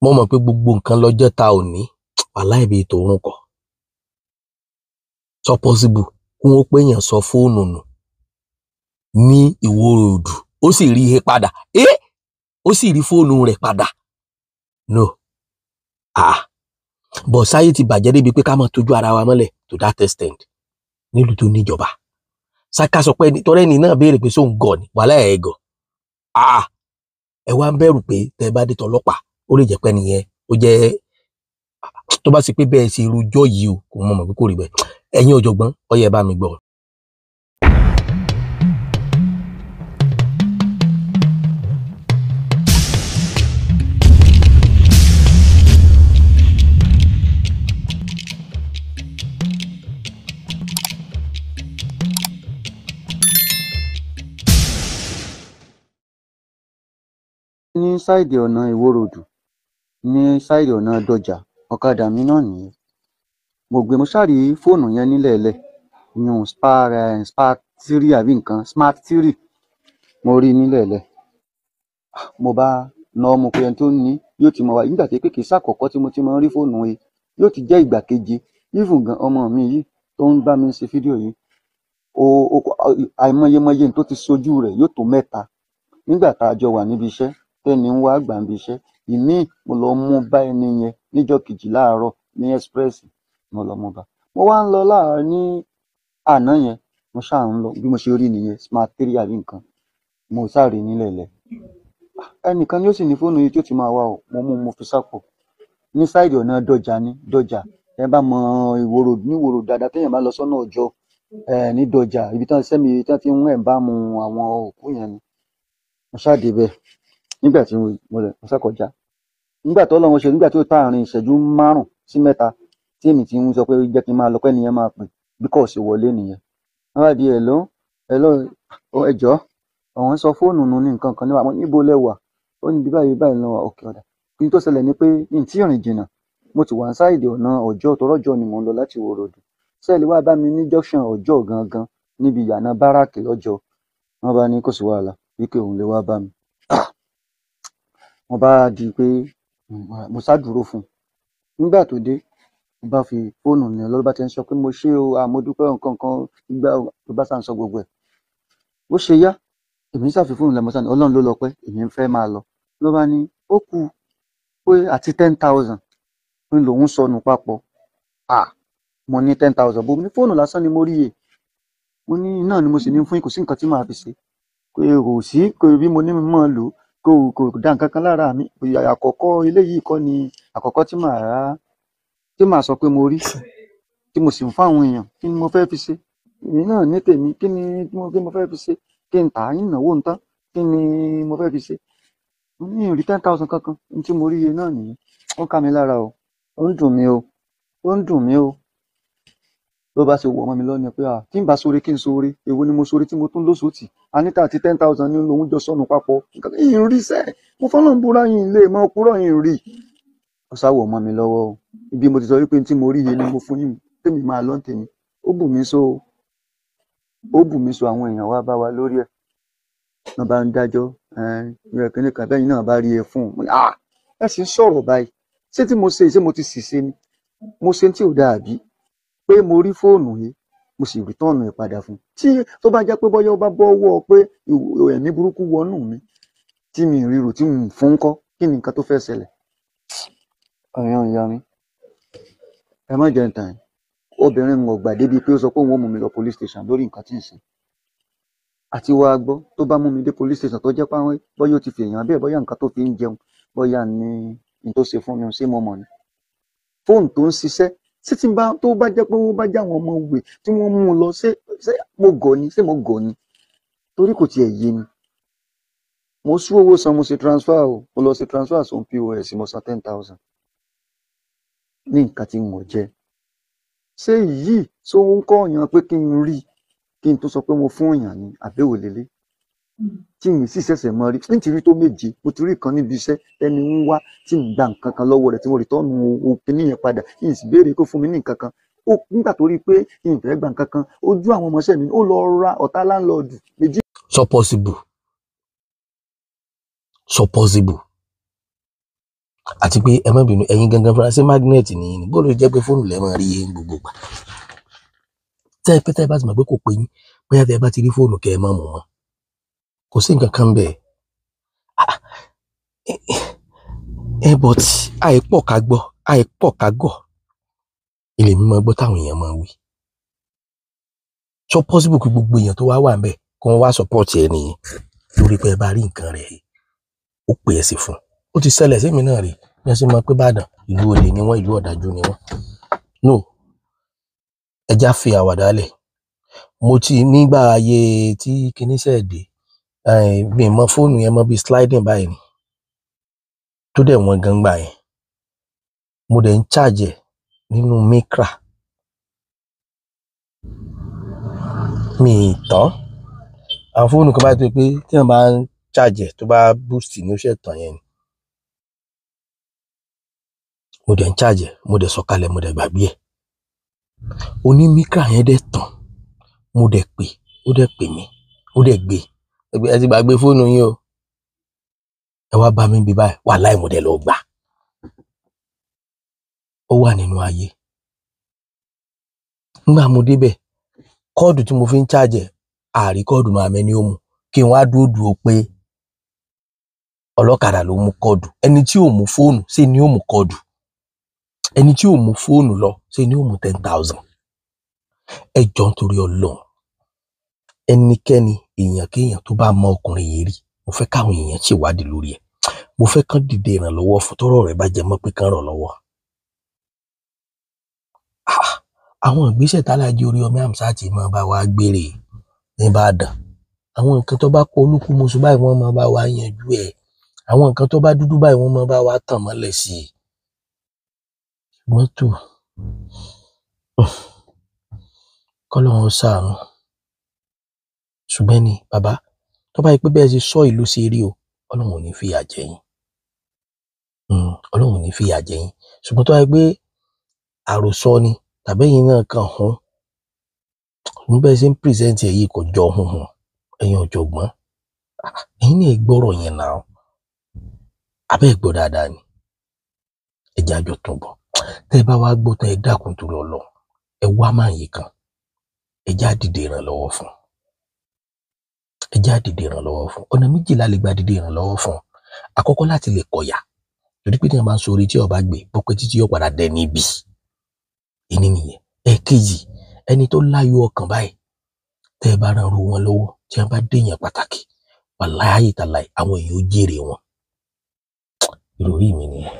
mo mọ̀ pé gbogbo nǹkan lọ́jọ́ ta ò ní wàláhì bí tòun kọ̀ sọ possible kí wọ́n pé èèyàn sọ fóònù nù ní Ìwó Road ó sì rí he padà ó sì rí fóònù rẹ̀ padà no bọ̀ sáyé ti bàjẹ́ débi pé ká máa tójú ara wa mọ́lẹ̀ to that extent nílùú tó níjọba sáká sọ pé tọ́rẹ́ ni náà béèrè pé sóun gọ̀ ni wàláhì ẹ̀ gọ̀ ẹ wá ń bẹ̀rù pé tẹ́ bá dé tọlọ́pàá ó lè jẹ́ pé nìyẹn ó jẹ́ tó bá sì pé bẹ́ẹ̀ ṣe rojọ́ yìí o kò mọ̀ pé kò rí bẹ́ẹ̀ ẹ̀yin ọ̀jọ̀gbọ́n ó yẹ bá mi gbọ́. ní sáìdì ọ̀nà Ìwó Road ní sáìdì ọ̀nà Dọjà ọ̀kadà mi náà nìyẹn mo ṣàrí fóònù yẹn nílẹ̀ẹ́lẹ̀ yun Spark 3 àbí nǹkan Smart 3 mo rí nílẹ̀ẹ́lẹ̀ mo bá na ọmọ pé ẹni tó ní yóò ti mọ wá nígbà tí kékeré sàkọ́kọ́ tí mo ti máa ń rí fóònù yìí yóò ti jẹ́ ìgbà keje even gan ọmọ mi yìí tó ń bá mi ṣe fídíò yìí àìmọyemọye tó ti sojú rẹ̀ yóò tó mẹ́ta nígbà tá a jọ wà níbi iṣẹ́ tẹ́ni ń wá gbà níbi iṣẹ́ ìmíì mo lọ mú bá ẹni yẹn níjọ́ kejì láàárọ̀ ní express mo lọ mú bá mo wá ń lọ láàárọ̀ ní àná yẹn mo ṣáà ń lọ bí mo ṣe rí nìyẹn Smart 3 àbí nǹkan mo sáré nílẹ̀ẹ́lẹ̀ ẹnìkan ni ó sì ní fóònù yìí tí ó ti máa wá o mo fi sápò ní sáìdì ọ̀nà Dọjà ẹ bá mọ Ìwó Road ní Ìwó Road dáadáa téèyàn bá lọ sọ́nà Ọ̀jọ́ ní Dọjà ibi tí wọ́n ti ń bá mu àwọn òkú yẹn ni mo ṣáà débẹ̀ nígbà tí mo ṣàkọjá nígbà tó lọ́wọ́ ṣe nígbà tí ó táàrin ìṣẹ́jú 5 sí 7 tí èmi ti ń sọ pé jẹ́ kí n máa lọ pẹ́ nìyẹn máa pè bí kò sí wọlé nìyẹn wọ́n wá di ẹ̀lọ́ ẹjọ́ ọ̀hún sọ fóònù nù ní nǹkan kan níbo lẹ́wà ó ní báyìí lọ́wọ́ òkè ọ̀dà kí n tó ṣẹlẹ̀ ni pé n tí rìn jìnnà mo ti wà ní sáìdì ọ̀nà Ọ̀jọ́ tọrọ́jọ́ ni mò ń lọ láti Ìwó Road sẹ́ẹ̀lì wá bá mi ní junction Ọ̀jọ́ gangan níbi ìyànà báràkì lọ́jọ́ wọ́n bá ní kò sí wàhálà wípé òun lè wá bá mi wọ́n bá di pé mo ṣàdúró fún un nígbà tó dé mo bá fi fóònù ní ọlọ́run bá ti ń sọ pé mo ṣe o àmọ́dúpẹ́ nǹkan gbígbà tó bá sàn sọ gbogbo ẹ̀ bó ṣe yá èmi ṣàfi fóònù lẹ́mọ́sá ni ọlọ́run ló lọ pẹ́ èmi ń fẹ́ máa lọ ló bá ní ó kù pé àti 10,000 ń lòún sọnù papọ̀ mo ní 10,000 bó ní fóònù lásán ni mo rí yè mo ní náà ni mo sì ní fún kò sí nǹkan tí màá fi ṣe kò sí bí mo ní mi mọ́ lò kò dá nǹkan kan lára mi àkọ́kọ́ eléyìí kọ́ ni àkọ́kọ́ tí màá sọ pé mo rí tí mo sì ń fáwọn èèyàn kí ni mo fẹ́ fi ṣe èmi náà ní tèmi kí ni mo fẹ́ fi ṣe kí n tà á ìnáwó ń tán kí ni mo fẹ́ fi ṣe mo ní ìrí 10,000 kankan ní tí mo rí iye náà nìyẹn ó ká mi lára o ó ń dùn mí o ló bá ṣe wọ̀ ọmọ mi lọ́nà pé tí n bá sóore kí n sóore èwo ni mo sóore tí mo tún lóṣòtì anita àti 10,000 ní lòun jọ sọnù papọ̀ yìí ń rí sẹ́ẹ̀ mo fọ́nà ń búra yìí lè mọ kúrọ̀ yìí ń rí ó sáwọ̀ ọmọ mi lọ́wọ́ o ibi mo ti sọ wípé tí mo rí yìí ni mo fún yìí tèmi máa lọ́n tèmi ó bù mí so àwọn èèyàn wá bá wa lórí ẹ̀ wọ́n bá ń dájọ́ ìrẹ̀kẹ́ni kan bẹ́yìn náà bá rí ẹ fún un ẹ sì ń sọ̀rọ̀ báyìí ṣé tí mo ṣe mo ti sì ṣe ni mo ṣe tí ò dáa bí pé mo rí fóònù yìí mo sì rìtọ́ọ̀nù ẹ̀ padà fún un tí tó bá jẹ́ pé bọ́yá ó bá bọ́wọ́ pé ẹ̀mí burúkú wọnú mi tí mi ríro tí mi fún ń kọ́ kí ni nǹkan tó fẹ́ ṣẹlẹ̀ ọ̀yàn ìyá mi ẹ má jẹ́ ń tàn obìnrin mi ò gbà débi pé ó sọ pé òun ò mú mi lọ police station lórí nǹkan tí ń ṣe àti wàá gbọ́ tó bá mú mi dé police station tó jẹ́ pé bọ́yá ó ti fi èèyàn bẹ́ẹ̀ bọ́yá nǹkan tó fi ń jẹun bọ́yá ní tó ṣe fún mi ṣé mo mọ̀ ni fóònù tó ń ṣiṣẹ́ sí tí tó bá jẹ́ pé wọ́n bá jẹ́ àwọn ọmọ òwe tí wọ́n mú un lọ ṣé mo gọ̀ ni torí kò tiẹ̀ yé mi mo sú owó san mo ṣe transfer o mo lọ ṣe transfer sóun POS mo san 10,000 ní nǹkan tí mo jẹ ṣé yìí tó ń kọ́ ọ̀yàn pé kí n rí kí n tó sọ pé mo fún èèyàn ní àbẹ̀wò lélẹ̀ tí mi sì ṣẹ̀ṣẹ̀ mọ rí ní ti rí tó méje mo ti rí kan níbi iṣẹ́ ẹni ń wá tí ń gba nǹkan kan lọ́wọ́ rẹ̀ tí mo rìtọ́ọ̀nù òkìní yẹn padà kí n sì béèrè kó fún mi ní nǹkan kan nígbà tó rí i pé kí n fẹ́ gba nǹkan kan ojú àwọn ọmọọṣẹ́ mi ó lọ ra ọ̀tá láńlọ́ọ̀dù méjì. So possible àti pé ẹ má bínú ẹ̀yin gangan fúnra sí magnet nìyí ni bó ló jẹ́ pé fóònù lẹ́ máa rí yẹn gbogbo gbà tẹ́ ẹ bá ti mọ̀ pé kò pé yín bóyá tẹ́ ẹ bá ti rí fóònù kẹ́ ẹ má mú mọ́ kò sí nǹkan kan bẹ́ẹ̀ but àìpọ̀ ká gbọ́ àìpọ̀ ká gọ̀ ilé mi máa gbọ́ táwọn èèyàn máa wí so possible kí gbogbo èèyàn tó wà ń bẹ̀ kí wọ́n wá support ẹ nìyẹn lórí pé ẹ bá rí nǹkan rẹ̀ ó pè é sí fún ó ti ṣẹlẹ̀ sí mi náà rí bí wọ́n ṣe mọ̀ pé Ìbàdàn ìlú olè ni wọ́n ìlú ọ̀dájú ni wọ́n no ẹja fi àwàdà lẹ̀ mo ti nígbà ayé tí kinní ṣẹ̀ dé mi mọ fóònù yẹn mọ bí sliding báyìí ni tó dẹ̀ wọ́n gan gbà yẹn mo dẹ̀ ń charge ẹ̀ nínú Micra mi tán àwọn fóònù kan bá tó pé tí wọ́n bá ń charge ẹ̀ tó bá boost ní ó ṣe tán yẹn ni mo dẹ̀ ń charge ẹ̀ mo dẹ̀ sọ̀kalẹ̀ mo dẹ̀ gbàgbé ẹ̀ oní Micra yẹn dẹ̀ tán mo dẹ̀ pè ó dẹ̀ pè mí ó dẹ̀ gbé ẹ ti gbàgbé fóònù yín o ẹ wá bá mi bí báyìí wàláhì mo dẹ̀ lọ gbà ó wà nínú ayé nígbà mo débẹ̀ kọ́ọ̀dù tí mo fi ń charge ẹ̀ àrí kọ́ọ̀dù máa mẹ́ni ó mu kí n wá dúró pé ọlọ́kadà ló mú kọ́ọ̀dù ẹni tí ò mú fóònù ṣe ni ó mú kọ́ọ̀dù ẹni tí ò mú fóònù lọ ṣe ni ó mú 10,000 ẹ jọ nítorí Ọlọ́run ẹnikẹ́ni èèyàn kéèyàn tó bá mọ ọkùnrin yìí rí mo fẹ́ káwọn èèyàn ṣèwádìí lórí ẹ̀ mo fẹ́ kán dìde ìrànlọ́wọ́ fún tọ́rọ̀ rẹ̀ bá jẹ mọ́ pé kán ràn lọ́wọ́ àwọn ìgbésẹ̀ tálájí Oríyọmí Hamzat máa bá wa gbére nìbàdàn àwọn nǹkan tó bá kó olúkúmuṣu báyìí wọ́n máa bá wa yanjú ẹ̀ àwọn nǹkan tó bá dúdú báyìí wọ́n máa bá wa tàn mọ́lẹ̀ sí i ṣùgbọ́n tó kọ́lọ́run ṣàánú ṣùgbọ́n ní bàbá tó bá yẹ pé bẹ́ẹ̀ ṣe sọ ìlú ṣe rí o Ọlọ́run ò ní fìyà jẹ yín Ọlọ́run ò ní fìyà jẹ yín ṣùgbọ́n tó bá yẹ pé àròsọ ni tàbí ẹ̀yin náà kàn hún bẹ́ẹ̀ ṣe ń present ẹ̀ yìí kò jọ hun ẹ̀yin ọ̀jọ̀gbọ́n ẹ̀yin náà gbọ́rọ̀ yẹn náà abẹ́ ẹ̀ gbọ́ dáadáa ni ẹ jẹ́ àjọ tún bọ̀ tẹ́ ẹ bá wá gbọ́ tán ẹ dákun tó lọ ẹ wá máa yìí kan ẹ jẹ́ àdìde ìrànlọ́wọ́ fún ẹ jẹ́ àdìde ìrànlọ́wọ́ fún ọ̀nà méjìlá lè gba àdìde ìrànlọ́wọ́ fún àkọ́kọ́ láti lè kọ̀yà torí pé tí wọ́n bá ń sọ orí tí ọba gbé pọ́pẹ́ títí yóò padà dẹ níbi ìní nìyẹn ẹ̀kejì ẹni tó láyọ̀ ọkàn báyìí tẹ́ ẹ bá ràn ru wọn lọ́wọ́ tí wọ́n bá déyàn pàtàkì wàláhì tàláhì àwọn èèyàn ó jèrè wọn ìròrí mi nìyẹn.